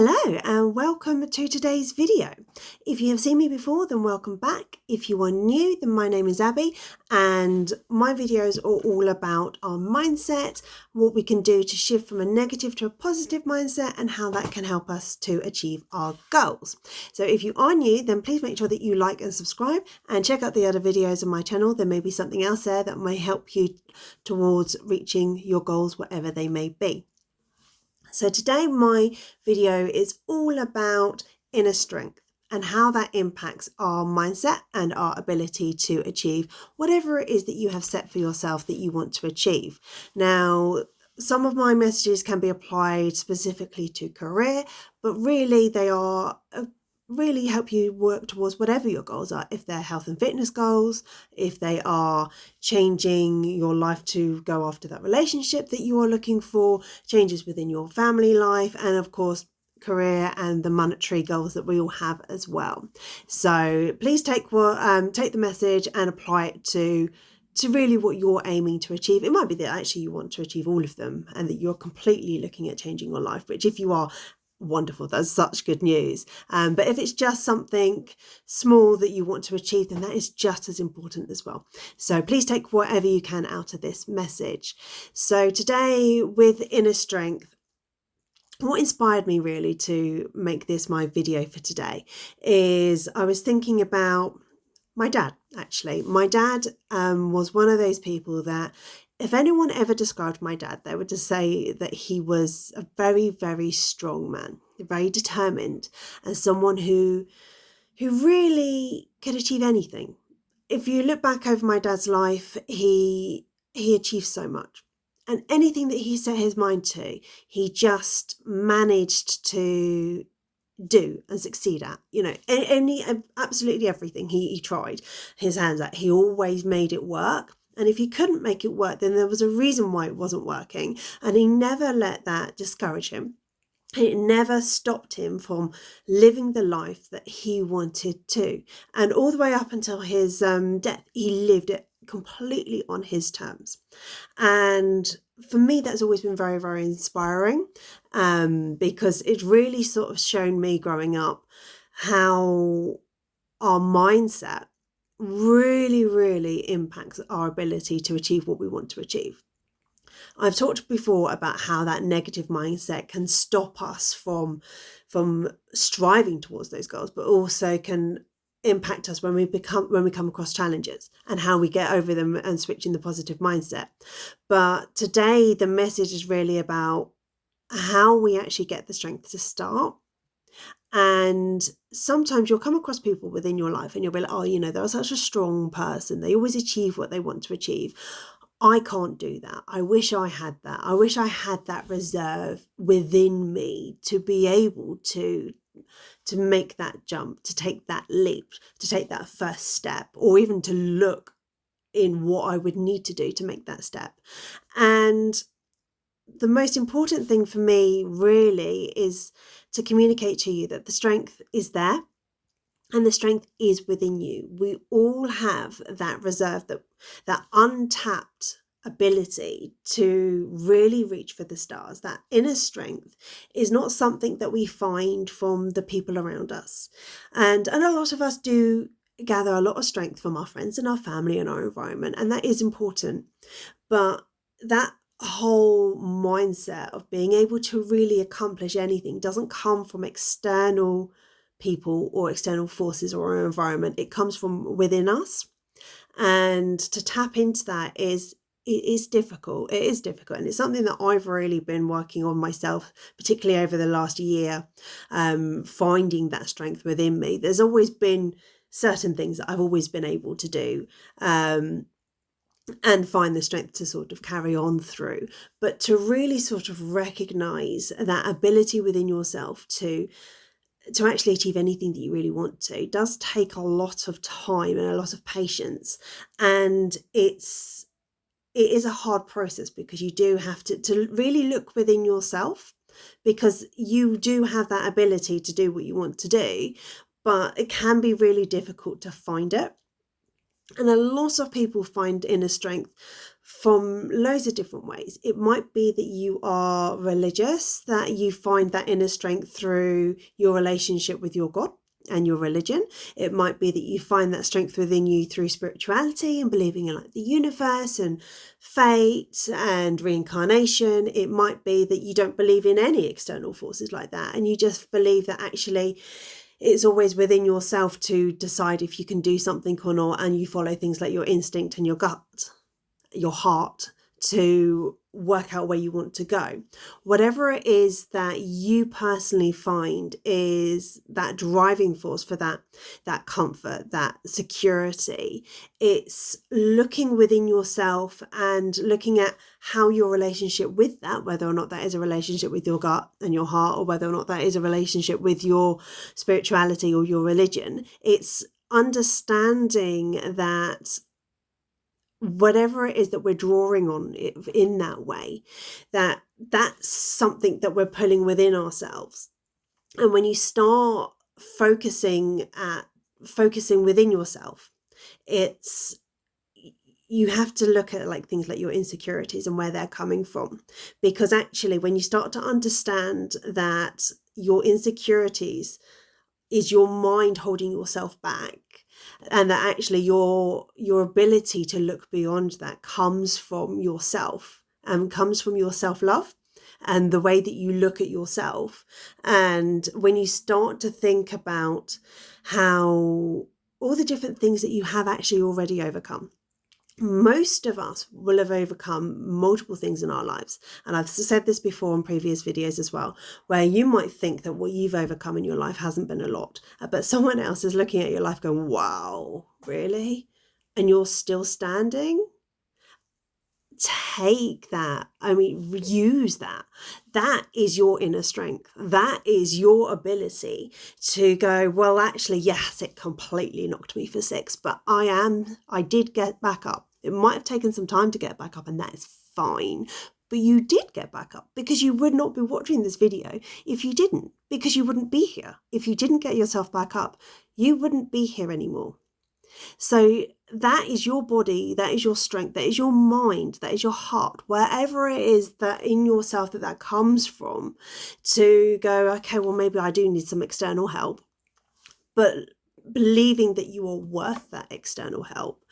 Hello and welcome to today's video. If you have seen me before, then welcome back. If you are new, then my name is Abby and my videos are all about our mindset, what we can do to shift from a negative to a positive mindset and how that can help us to achieve our goals. So if you are new, then please make sure that you like and subscribe and check out the other videos on my channel. There may be something else there that may help you towards reaching your goals, whatever they may be. So today my video is all about inner strength and how that impacts our mindset and our ability to achieve whatever it is that you have set for yourself that you want to achieve. Now, some of my messages can be applied specifically to career, but really they are really help you work towards whatever your goals are. If they're health and fitness goals, if they are changing your life to go after that relationship that you are looking for, changes within your family life, and of course career and the monetary goals that we all have as well. So please take the message and apply it to really what you're aiming to achieve. It might be that actually you want to achieve all of them and that you're completely looking at changing your life, which if you are, wonderful, that's such good news. But if it's just something small that you want to achieve, then that is just as important as well. So please take whatever you can out of this message. So today with inner strength, what inspired me really to make this my video for today is I was thinking about my dad. Actually, my dad was one of those people that if anyone ever described my dad, they would just say that he was a very, very strong man, very determined, and someone who really could achieve anything. If you look back over my dad's life, he achieved so much. And anything that he set his mind to, he just managed to do and succeed at. Absolutely everything he tried his hands at, he always made it work. And if he couldn't make it work, then there was a reason why it wasn't working. And he never let that discourage him. It never stopped him from living the life that he wanted to. And all the way up until his death, he lived it completely on his terms. And for me, that's always been very, very inspiring, because it's really sort of shown me growing up how our mindset really, really impacts our ability to achieve what we want to achieve. I've talked before about how that negative mindset can stop us from striving towards those goals, but also can impact us when we come across challenges and how we get over them and switch in the positive mindset. But today the message is really about how we actually get the strength to start. And sometimes you'll come across people within your life and you'll be like, they're such a strong person, they always achieve what they want to achieve. I can't do that. I wish I had that. I wish I had that reserve within me to be able to make that jump, to take that leap, to take that first step, or even to look in what I would need to do to make that step. And the most important thing for me really is to communicate to you that the strength is there and the strength is within you. We all have that reserve, that untapped ability to really reach for the stars. That inner strength is not something that we find from the people around us. And a lot of us do gather a lot of strength from our friends and our family and our environment, and that is important. But that whole mindset of being able to really accomplish anything doesn't come from external people or external forces or our environment. It comes from within us, and to tap into that is difficult. It is difficult, and it's something that I've really been working on myself, particularly over the last year, finding that strength within me. There's always been certain things that I've always been able to do, and find the strength to sort of carry on through. But to really sort of recognize that ability within yourself to actually achieve anything that you really want to does take a lot of time and a lot of patience. And it is a hard process, because you do have to really look within yourself, because you do have that ability to do what you want to do, but it can be really difficult to find it. And a lot of people find inner strength from loads of different ways. It might be that you are religious, that you find that inner strength through your relationship with your God and your religion. It might be that you find that strength within you through spirituality and believing in like the universe and fate and reincarnation. It might be that you don't believe in any external forces like that, and you just believe that actually it's always within yourself to decide if you can do something or not, and you follow things like your instinct and your gut, your heart, to work out where you want to go. Whatever it is that you personally find is that driving force for that comfort, that security, it's looking within yourself and looking at how your relationship with that, whether or not that is a relationship with your gut and your heart, or whether or not that is a relationship with your spirituality or your religion. It's understanding that whatever it is that we're drawing on in that way, that's something that we're pulling within ourselves. And when you start focusing within yourself, you have to look at like things like your insecurities and where they're coming from, because actually when you start to understand that your insecurities is your mind holding yourself back, and that actually your ability to look beyond that comes from yourself and comes from your self-love and the way that you look at yourself. And when you start to think about how all the different things that you have actually already overcome, most of us will have overcome multiple things in our lives. And I've said this before in previous videos as well, where you might think that what you've overcome in your life hasn't been a lot, but someone else is looking at your life going, wow, really? And you're still standing? Take that. Use that. That is your inner strength. That is your ability to go, well, actually, yes, it completely knocked me for six, but I did get back up. It might have taken some time to get back up, and that is fine. But you did get back up, because you would not be watching this video if you didn't, because you wouldn't be here. If you didn't get yourself back up, you wouldn't be here anymore. So that is your body, that is your strength, that is your mind, that is your heart, wherever it is that in yourself that comes from, to go, okay, well, maybe I do need some external help, but believing that you are worth that external help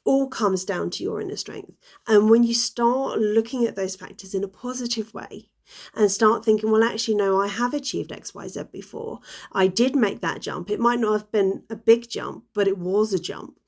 all comes down to your inner strength. And when you start looking at those factors in a positive way and start thinking, well, actually, no, I have achieved XYZ before. I did make that jump. It might not have been a big jump, but it was a jump.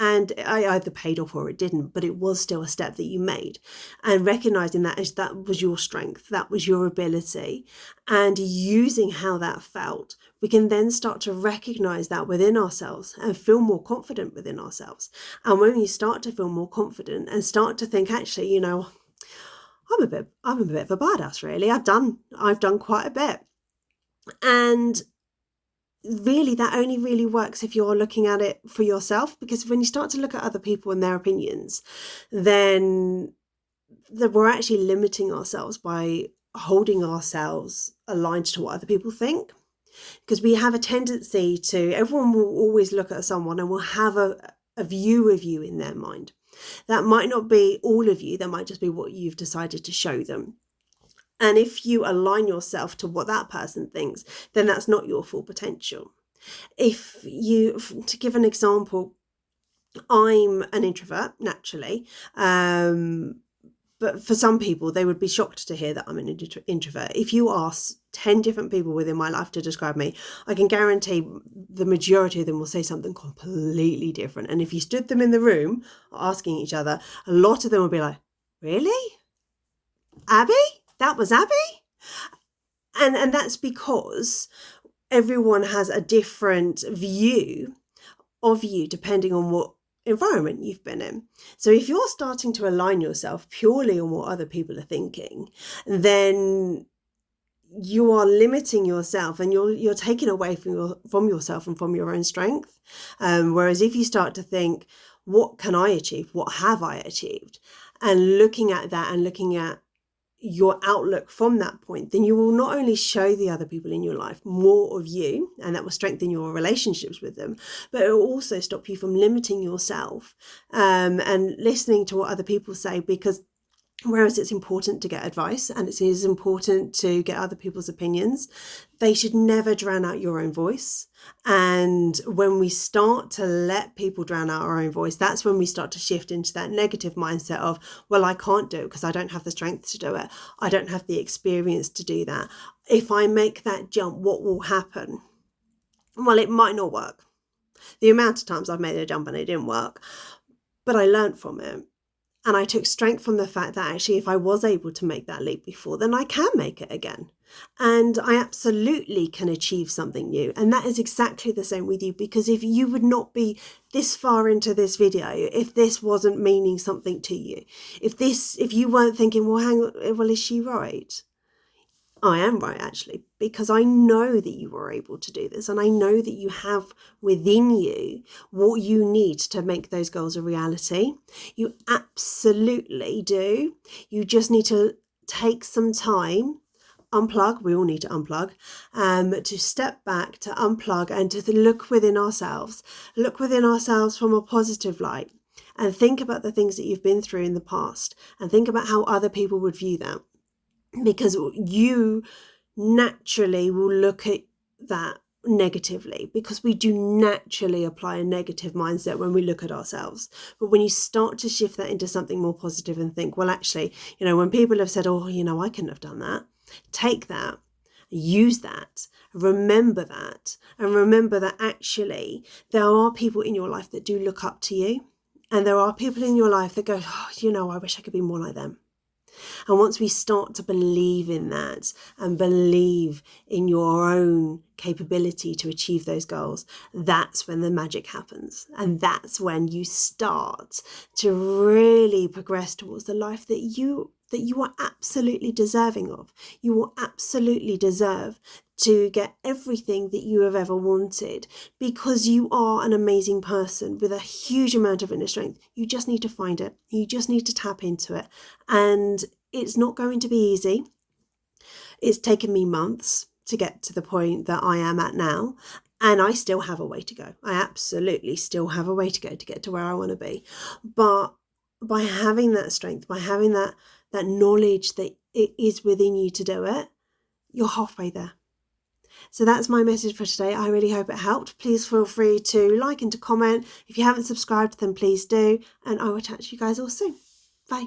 And I either paid off or it didn't, but it was still a step that you made. And recognizing that as that was your strength, that was your ability, and using how that felt, we can then start to recognize that within ourselves and feel more confident within ourselves. And when you start to feel more confident and start to think, actually, you know, I'm a bit of a badass, really. I've done quite a bit. And really, that only really works if you're looking at it for yourself, because when you start to look at other people and their opinions, then we're actually limiting ourselves by holding ourselves aligned to what other people think. Because we have a tendency to, everyone will always look at someone and will have a view of you in their mind. That might not be all of you, that might just be what you've decided to show them. And if you align yourself to what that person thinks, then that's not your full potential. To give an example, I'm an introvert naturally, but for some people, they would be shocked to hear that I'm an introvert. If you ask 10 different people within my life to describe me, I can guarantee the majority of them will say something completely different. And if you stood them in the room asking each other, a lot of them will be like, really? Abby? That was Abby? And that's because everyone has a different view of you depending on what environment you've been in. So if you're starting to align yourself purely on what other people are thinking, then you are limiting yourself, and you're taking away from yourself and from your own strength. Whereas if you start to think, what can I achieve? What have I achieved? And looking at that and looking at your outlook from that point, then you will not only show the other people in your life more of you, and that will strengthen your relationships with them, but it will also stop you from limiting yourself and listening to what other people say. Because whereas it's important to get advice and it is important to get other people's opinions, they should never drown out your own voice. And when we start to let people drown out our own voice, that's when we start to shift into that negative mindset of, well, I can't do it because I don't have the strength to do it. I don't have the experience to do that. If I make that jump, what will happen? Well, it might not work. The amount of times I've made a jump and it didn't work, but I learned from it. And I took strength from the fact that actually, if I was able to make that leap before, then I can make it again. And I absolutely can achieve something new. And that is exactly the same with you, because if you would not be this far into this video, if this wasn't meaning something to you, if you weren't thinking, well, hang on, well, is she right? I am right, actually, because I know that you were able to do this, and I know that you have within you what you need to make those goals a reality. You absolutely do. You just need to take some time, unplug. We all need to unplug, to step back, to unplug, and to look within ourselves from a positive light, and think about the things that you've been through in the past, and think about how other people would view that. Because you naturally will look at that negatively, because we do naturally apply a negative mindset when we look at ourselves. But when you start to shift that into something more positive and think, well, actually, when people have said, oh, I couldn't have done that, take that, use that, remember that, and remember that actually there are people in your life that do look up to you, and there are people in your life that go, oh, I wish I could be more like them. And once we start to believe in that and believe in your own capability to achieve those goals, that's when the magic happens. And that's when you start to really progress towards the life that you are absolutely deserving of. You will absolutely deserve to get everything that you have ever wanted, because you are an amazing person with a huge amount of inner strength. You just need to find it. You just need to tap into it. And it's not going to be easy. It's taken me months to get to the point that I am at now. And I still have a way to go. I absolutely still have a way to go to get to where I want to be. But by having that strength, by having that knowledge that it is within you to do it, you're halfway there. So that's my message for today. I really hope it helped. Please feel free to like and to comment. If you haven't subscribed, then please do. And I will chat to you guys all soon. Bye.